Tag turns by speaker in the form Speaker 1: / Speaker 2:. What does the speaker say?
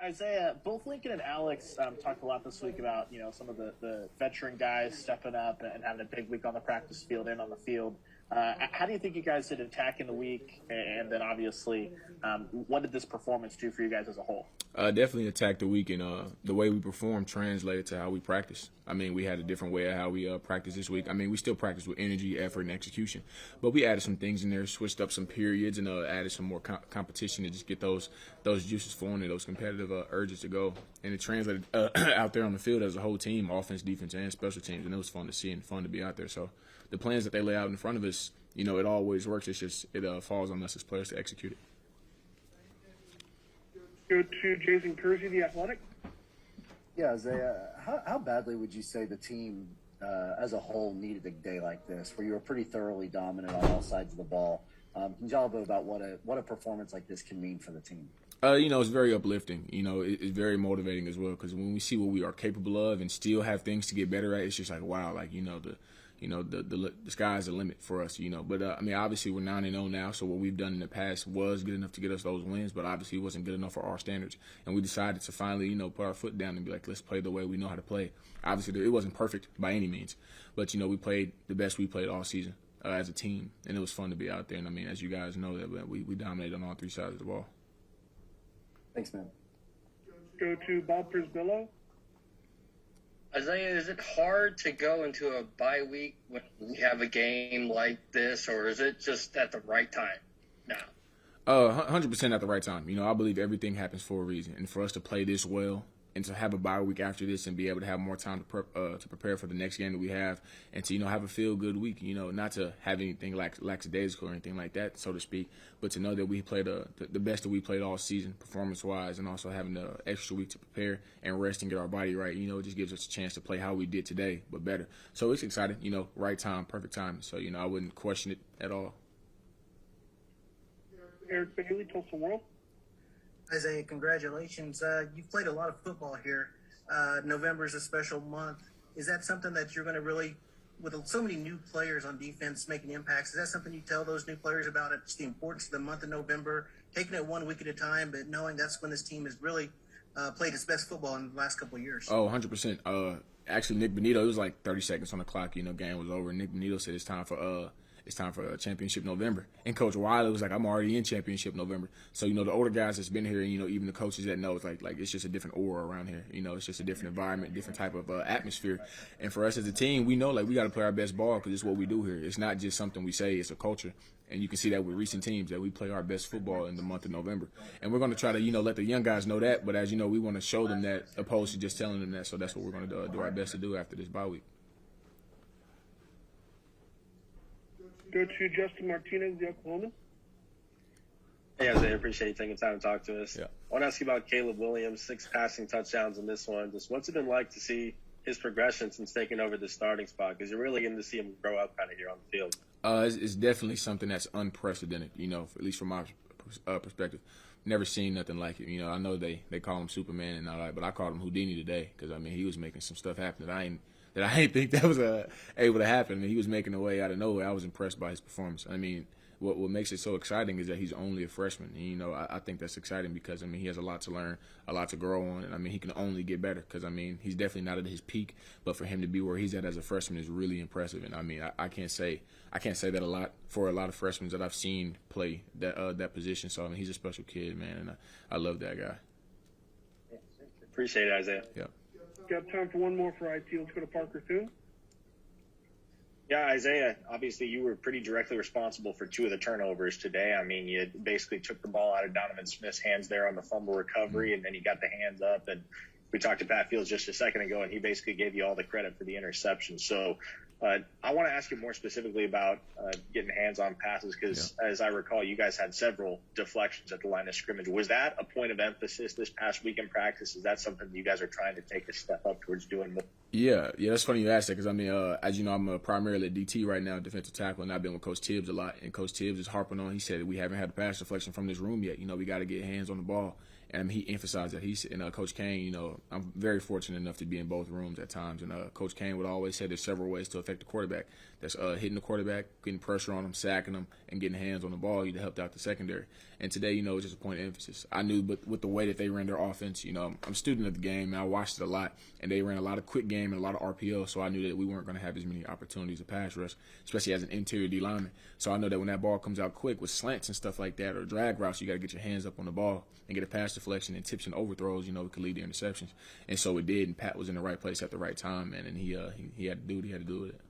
Speaker 1: Isaiah, both Lincoln and Alex talked a lot this week about some of the veteran guys stepping up and having a big week on the practice field and on the field. How do you think you guys did attacking the week, and then obviously, what did this performance do for you guys as a whole?
Speaker 2: Definitely attacked the week, and the way we performed translated to how we practice. I mean, we had a different way of how we practice this week. I mean, we still practice with energy, effort, and execution, but we added some things in there, switched up some periods, and added some more competition to just get those juices flowing and those competitive urges to go. And it translated out there on the field as a whole team, offense, defense, and special teams, and it was fun to see and fun to be out there. So the plans that they lay out in front of us, it always works. It's just it falls on us as players to execute it.
Speaker 3: Go to Jason Kersey, The Athletic.
Speaker 4: Yeah, Isaiah, how badly would you say the team as a whole needed a day like this, where you were pretty thoroughly dominant on all sides of the ball? Can you tell a bit about what a performance like this can mean for the team?
Speaker 2: It's very uplifting. It's very motivating as well, because when we see what we are capable of and still have things to get better at, it's just like, wow, the sky's the limit for us, But, obviously we're 9-0 now, so what we've done in the past was good enough to get us those wins, but obviously it wasn't good enough for our standards. And we decided to finally, put our foot down and be like, let's play the way we know how to play. Obviously it wasn't perfect by any means, but, we played the best we played all season as a team, and it was fun to be out there. And, as you guys know, that we dominated on all three sides of the ball.
Speaker 4: Thanks, man.
Speaker 3: Go to Bob Prisbillo.
Speaker 5: Isaiah, is it hard to go into a bye week when we have a game like this, or is it just at the right time now?
Speaker 2: 100% at the right time. I believe everything happens for a reason, and for us to play this well and to have a bye week after this and be able to have more time to prepare for the next game that we have, and to have a feel good week. Not to have anything like lackadaisical or anything like that, so to speak, but to know that we played the best that we played all season, performance wise, and also having the extra week to prepare and rest and get our body right. It just gives us a chance to play how we did today, but better. So it's exciting. Right time, perfect time. So I wouldn't question it at all.
Speaker 3: Eric Bailey, Tulsa World.
Speaker 6: Isaiah, congratulations. You've played a lot of football here. November is a special month. Is that something that you're going to really, with so many new players on defense making impacts, is that something you tell those new players about? It's the importance of the month of November, taking it 1 week at a time, but knowing that's when this team has really played its best football in the last couple of years.
Speaker 2: Oh, 100%. Actually, Nick Benito, it was like 30 seconds on the clock. Game was over. Nick Benito said it's time for Championship November. And Coach Wiley was like, I'm already in Championship November. So, the older guys that's been here, even the coaches that know, it's like it's just a different aura around here. It's just a different environment, different type of atmosphere. And for us as a team, we know, we got to play our best ball because it's what we do here. It's not just something we say. It's a culture. And you can see that with recent teams, that we play our best football in the month of November. And we're going to try to, let the young guys know that. But as you know, we want to show them that opposed to just telling them that. So that's what we're going to do our best to do after this bye week.
Speaker 3: Go to Justin Martinez, The Oklahoman.
Speaker 7: Hey, Isaiah, appreciate you taking time to talk to us.
Speaker 2: Yeah.
Speaker 7: I want to ask you about Caleb Williams, 6 passing touchdowns in this one. Just what's it been like to see his progression since taking over the starting spot? Because you're really getting to see him grow up kind of here on the field.
Speaker 2: It's definitely something that's unprecedented, at least from my perspective. Never seen nothing like it. I know they call him Superman and all that, but I called him Houdini today because, he was making some stuff happen that I didn't think that was able to happen. He was making a way out of nowhere. I was impressed by his performance. What makes it so exciting is that he's only a freshman. And, I think that's exciting because, he has a lot to learn, a lot to grow on. And, he can only get better because, he's definitely not at his peak. But for him to be where he's at as a freshman is really impressive. And, I can't say that a lot for a lot of freshmen that I've seen play that position. So, he's a special kid, man, and I love that guy.
Speaker 7: Appreciate it, Isaiah.
Speaker 2: Yeah.
Speaker 3: Got time for one more for IT. Let's go to Parker Thune.
Speaker 7: Yeah, Isaiah, obviously you were pretty directly responsible for 2 of the turnovers today. You basically took the ball out of Donovan Smith's hands there on the fumble recovery, and then you got the hands up. And we talked to Pat Fields just a second ago, and he basically gave you all the credit for the interception. So I want to ask you more specifically about getting hands-on passes because, as I recall, you guys had several deflections at the line of scrimmage. Was that a point of emphasis this past week in practice? Is that something you guys are trying to take a step up towards doing more?
Speaker 2: Yeah, that's funny you asked that because, as you know, I'm primarily a DT right now, defensive tackle, and I've been with Coach Tibbs a lot. And Coach Tibbs is harping on, he said we haven't had a pass deflection from this room yet. We got to get hands on the ball. And he emphasized that. Coach Kane, I'm very fortunate enough to be in both rooms at times. And Coach Kane would always say there's several ways to affect the quarterback. That's hitting the quarterback, getting pressure on him, sacking him, and getting hands on the ball. You'd helped out the secondary. And today, it's just a point of emphasis. I knew, but with the way that they ran their offense, I'm a student of the game, and I watched it a lot. And they ran a lot of quick game and a lot of RPO, so I knew that we weren't going to have as many opportunities to pass rush, especially as an interior D lineman. So I know that when that ball comes out quick with slants and stuff like that or drag routes, you got to get your hands up on the ball and get a pass deflection, and tips and overthrows, it could lead to interceptions. And so it did, and Pat was in the right place at the right time, man, and he had to do what he had to do with it.